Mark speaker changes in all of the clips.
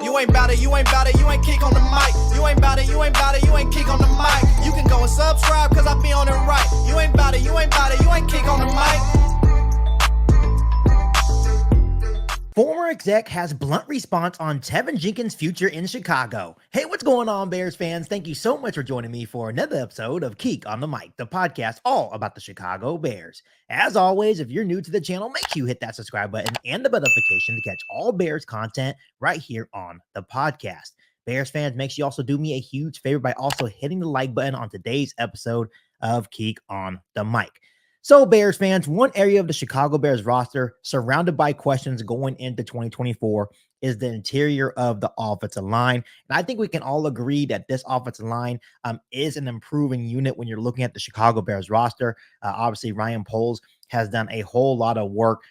Speaker 1: You ain't bout it, you ain't bout it, you ain't kick on the mic. You ain't bout it, you ain't bout it, you ain't kick on the mic. You can go and subscribe, cause I be on it right. You ain't bout it, you ain't bout it, you ain't kick on the mic.
Speaker 2: Former exec has blunt response on Teven Jenkins' future in Chicago. Hey, what's going on, Bears fans? Thank you so much for joining me for another episode of Keek on the Mic, the podcast all about the Chicago Bears. As always, if you're new to the channel, make sure you hit that subscribe button and the bell notification to catch all Bears content right here on the podcast. Bears fans, make sure you also do me a huge favor by also hitting the like button on today's episode of Keek on the Mic. So, Bears fans, one area of the Chicago Bears roster surrounded by questions going into 2024 is the interior of the offensive line. And I think we can all agree that this offensive line is an improving unit when you're looking at the Chicago Bears roster. Obviously, Ryan Poles has done a whole lot of work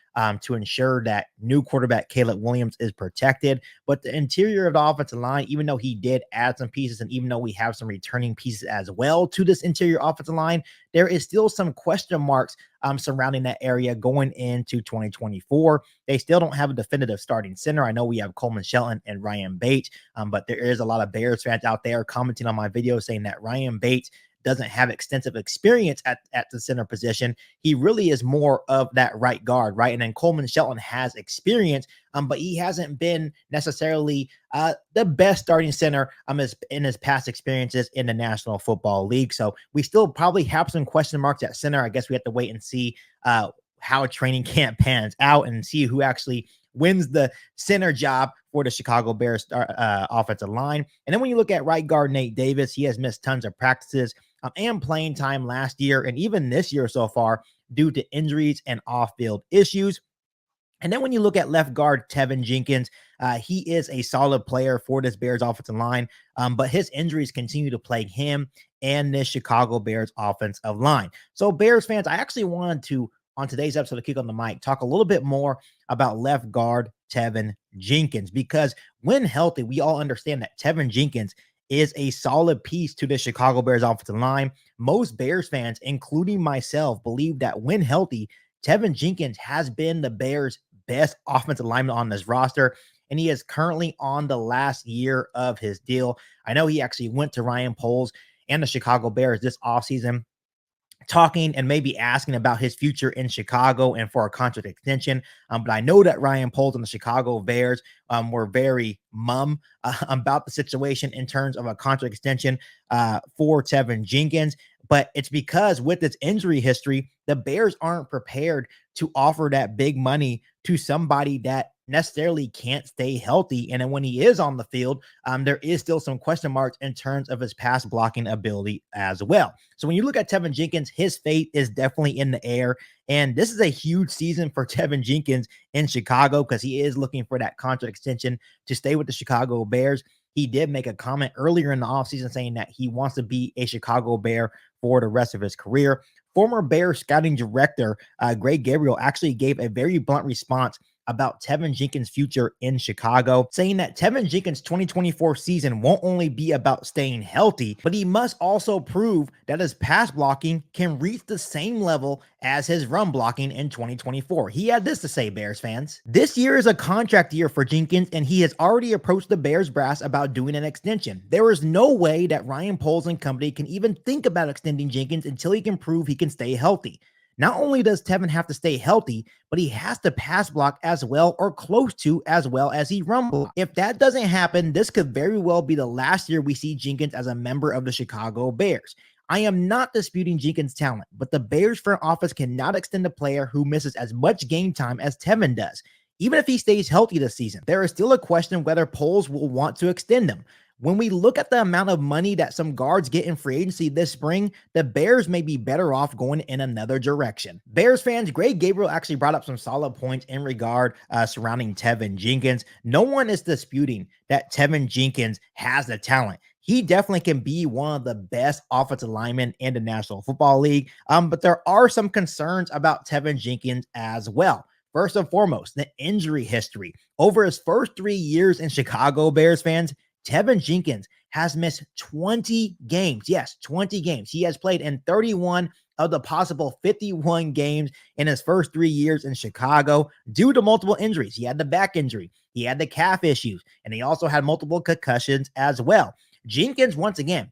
Speaker 2: to ensure that new quarterback Caleb Williams is protected. But the interior of the offensive line, even though he did add some pieces, and even though we have some returning pieces as well to this interior offensive line, there is still some question marks surrounding that area going into 2024. They still don't have a definitive starting center. I know we have Coleman Shelton and Ryan Bates, but there is a lot of Bears fans out there commenting on my video saying that Ryan Bates doesn't have extensive experience at the center position. He really is more of that right guard, right? And then Coleman Shelton has experience, but he hasn't been necessarily the best starting center in his past experiences in the National Football League. So we still probably have some question marks at center. I guess we have to wait and see how training camp pans out and see who actually wins the center job for the Chicago Bears offensive line. And then when you look at right guard Nate Davis, he has missed tons of practices and playing time last year and even this year so far due to injuries and off-field issues. And then when you look at left guard Teven Jenkins, he is a solid player for this Bears offensive line, but his injuries continue to plague him and this Chicago Bears offensive line. So Bears fans, I actually wanted to, on today's episode of Kick on the Mic, talk a little bit more about left guard Teven Jenkins, because when healthy, we all understand that Teven Jenkins is a solid piece to the Chicago Bears offensive line. Most Bears fans, including myself, believe that when healthy, Teven Jenkins has been the Bears' best offensive lineman on this roster, and he is currently on the last year of his deal. I know he actually went to Ryan Poles and the Chicago Bears this offseason, talking and maybe asking about his future in Chicago and for a contract extension. But I know that Ryan Poles and the Chicago Bears were very mum about the situation in terms of a contract extension for Teven Jenkins. But it's because with its injury history, the Bears aren't prepared to offer that big money to somebody that necessarily can't stay healthy. And then when he is on the field, there is still some question marks in terms of his pass blocking ability as well. So when you look at Teven Jenkins, his fate is definitely in the air. And this is a huge season for Teven Jenkins in Chicago because he is looking for that contract extension to stay with the Chicago Bears. He did make a comment earlier in the offseason saying that he wants to be a Chicago Bear for the rest of his career. Former Bears scouting director Greg Gabriel actually gave a very blunt response about Teven Jenkins' future in Chicago, saying that Teven Jenkins' 2024 season won't only be about staying healthy, but he must also prove that his pass blocking can reach the same level as his run blocking in 2024. He had this to say, Bears fans. This year is a contract year for Jenkins, and he has already approached the Bears brass about doing an extension. There is no way that Ryan Poles and company can even think about extending Jenkins until he can prove he can stay healthy. Not only does Teven have to stay healthy, but he has to pass block as well or close to as well as he run block. If that doesn't happen, this could very well be the last year we see Jenkins as a member of the Chicago Bears. I am not disputing Jenkins' talent, but the Bears front office cannot extend a player who misses as much game time as Teven does. Even if he stays healthy this season, there is still a question whether Poles will want to extend him. When we look at the amount of money that some guards get in free agency this spring, the Bears may be better off going in another direction. Bears fans, Greg Gabriel actually brought up some solid points in regard surrounding Teven Jenkins. No one is disputing that Teven Jenkins has the talent. He definitely can be one of the best offensive linemen in the National Football League, but there are some concerns about Teven Jenkins as well. First and foremost, the injury history. Over his first 3 years in Chicago, Bears fans, Teven Jenkins has missed 20 games. Yes, 20 games. He has played in 31 of the possible 51 games in his first 3 years in Chicago due to multiple injuries. He had the back injury, he had the calf issues, and he also had multiple concussions as well. Jenkins, once again,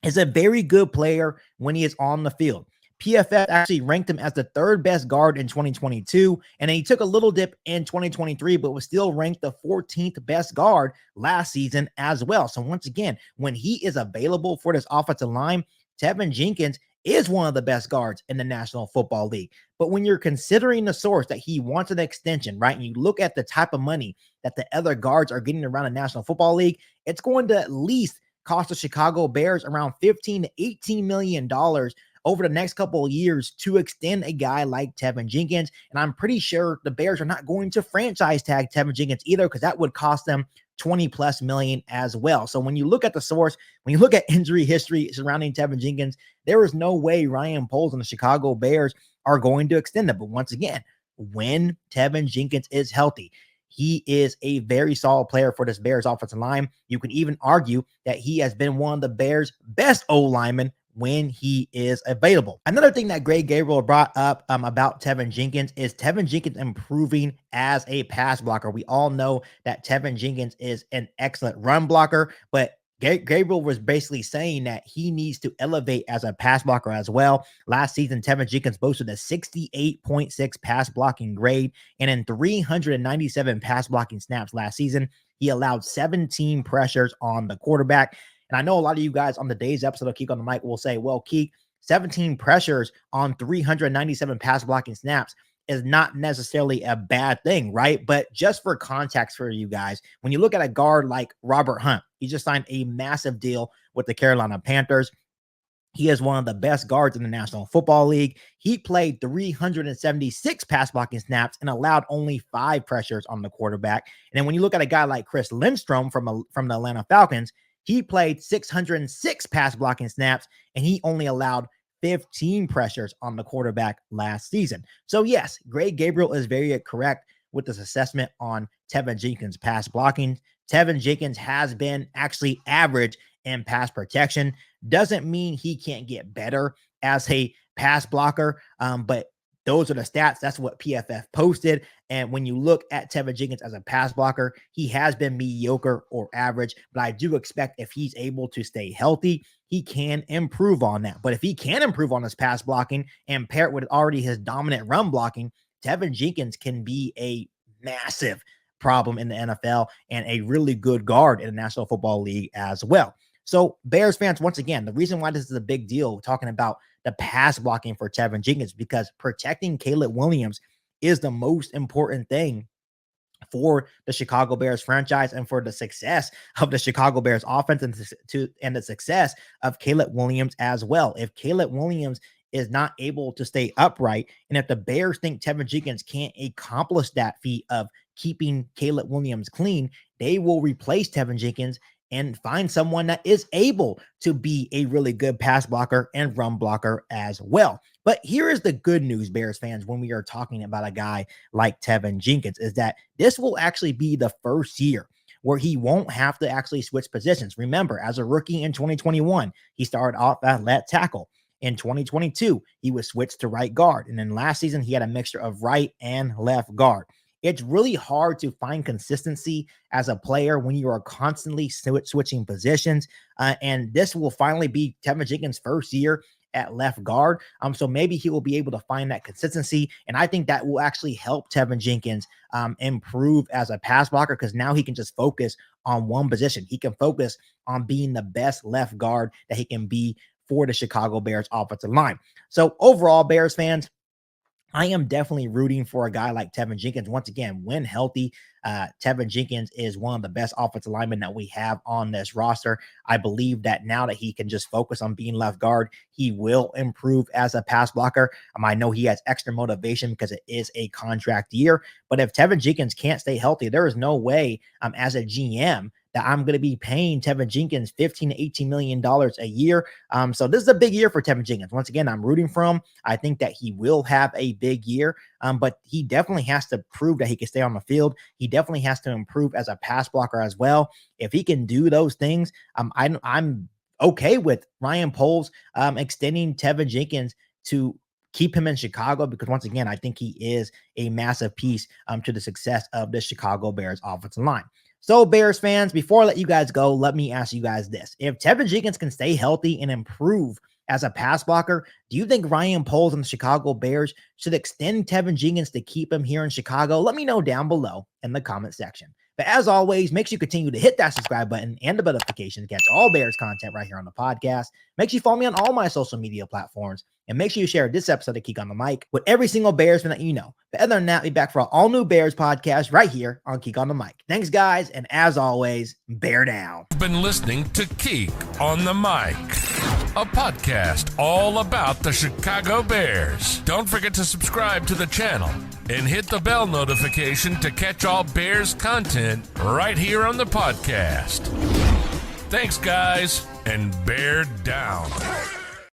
Speaker 2: is a very good player when he is on the field. PFF actually ranked him as the third best guard in 2022, and he took a little dip in 2023, but was still ranked the 14th best guard last season as well. So once again, when he is available for this offensive line, Teven Jenkins is one of the best guards in the National Football League. But when you're considering the source that he wants an extension, right, and you look at the type of money that the other guards are getting around the National Football League, it's going to at least cost the Chicago Bears around $15 to $18 million over the next couple of years to extend a guy like Teven Jenkins. And I'm pretty sure the Bears are not going to franchise tag Teven Jenkins either, because that would cost them 20 plus million as well. So when you look at the source, when you look at injury history surrounding Teven Jenkins, there is no way Ryan Poles and the Chicago Bears are going to extend it. But once again, when Teven Jenkins is healthy, he is a very solid player for this Bears offensive line. You can even argue that he has been one of the Bears' best O-linemen when he is available. Another thing that Greg Gabriel brought up about Teven Jenkins is Teven Jenkins improving as a pass blocker. We all know that Teven Jenkins is an excellent run blocker, but Gabriel was basically saying that he needs to elevate as a pass blocker as well. Last season, Teven Jenkins boasted a 68.6 pass blocking grade, and in 397 pass blocking snaps last season, he allowed 17 pressures on the quarterback. And I know a lot of you guys on the day's episode of Keek on the Mic will say, well, Keek, 17 pressures on 397 pass blocking snaps is not necessarily a bad thing, right? But just for context for you guys, when you look at a guard like Robert Hunt, he just signed a massive deal with the Carolina Panthers. He is one of the best guards in the National Football League. He played 376 pass blocking snaps and allowed only 5 pressures on the quarterback. And then when you look at a guy like Chris Lindstrom from the Atlanta Falcons, he played 606 pass blocking snaps and he only allowed 15 pressures on the quarterback last season. So yes, Greg Gabriel is very correct with this assessment on Teven Jenkins' pass blocking. Teven Jenkins has been actually average in pass protection. Doesn't mean he can't get better as a pass blocker, but those are the stats. That's what PFF posted. And when you look at Teven Jenkins as a pass blocker, he has been mediocre or average, but I do expect if he's able to stay healthy, he can improve on that. But if he can improve on his pass blocking and pair it with already his dominant run blocking, Teven Jenkins can be a massive problem in the NFL and a really good guard in the National Football League as well. So Bears fans, once again, the reason why this is a big deal talking about the pass blocking for Teven Jenkins, because protecting Caleb Williams is the most important thing for the Chicago Bears franchise and for the success of the Chicago Bears offense and the success of Caleb Williams as well. If Caleb Williams is not able to stay upright, and if the Bears think Teven Jenkins can't accomplish that feat of keeping Caleb Williams clean, they will replace Teven Jenkins and find someone that is able to be a really good pass blocker and run blocker as well. But here is the good news, Bears fans, when we are talking about a guy like Teven Jenkins, is that this will actually be the first year where he won't have to actually switch positions. Remember, as a rookie in 2021, he started off at left tackle. In 2022, he was switched to right guard. And then last season, he had a mixture of right and left guard. It's really hard to find consistency as a player when you are constantly switching positions. And this will finally be Teven Jenkins' first year at left guard. So maybe he will be able to find that consistency. And I think that will actually help Teven Jenkins improve as a pass blocker, because now he can just focus on one position. He can focus on being the best left guard that he can be for the Chicago Bears offensive line. So overall, Bears fans, I am definitely rooting for a guy like Teven Jenkins. Once again, when healthy, Teven Jenkins is one of the best offensive linemen that we have on this roster. I believe that now that he can just focus on being left guard, he will improve as a pass blocker. I know he has extra motivation because it is a contract year, but if Teven Jenkins can't stay healthy, there is no way as a GM that I'm going to be paying Teven Jenkins $15 to $18 million a year. So this is a big year for Teven Jenkins. Once again, I'm rooting for him. I think that he will have a big year, but he definitely has to prove that he can stay on the field. He definitely has to improve as a pass blocker as well. If he can do those things, I'm okay with Ryan Poles extending Teven Jenkins to keep him in Chicago, because once again, I think he is a massive piece to the success of the Chicago Bears offensive line. So Bears fans, before I let you guys go, let me ask you guys this. If Teven Jenkins can stay healthy and improve as a pass blocker, do you think Ryan Poles and the Chicago Bears should extend Teven Jenkins to keep him here in Chicago? Let me know down below in the comment section. But as always, make sure you continue to hit that subscribe button and the bell notification to catch all Bears content right here on the podcast. Make sure you follow me on all my social media platforms. And make sure you share this episode of Geek on the Mic with every single Bears fan that you know. But other than that, we'll be back for an all-new Bears podcast right here on Geek on the Mic. Thanks, guys. And as always, bear down.
Speaker 3: You've been listening to Geek on the Mic, a podcast all about the Chicago Bears. Don't forget to subscribe to the channel and hit the bell notification to catch all Bears content right here on the podcast. Thanks, guys, and bear down.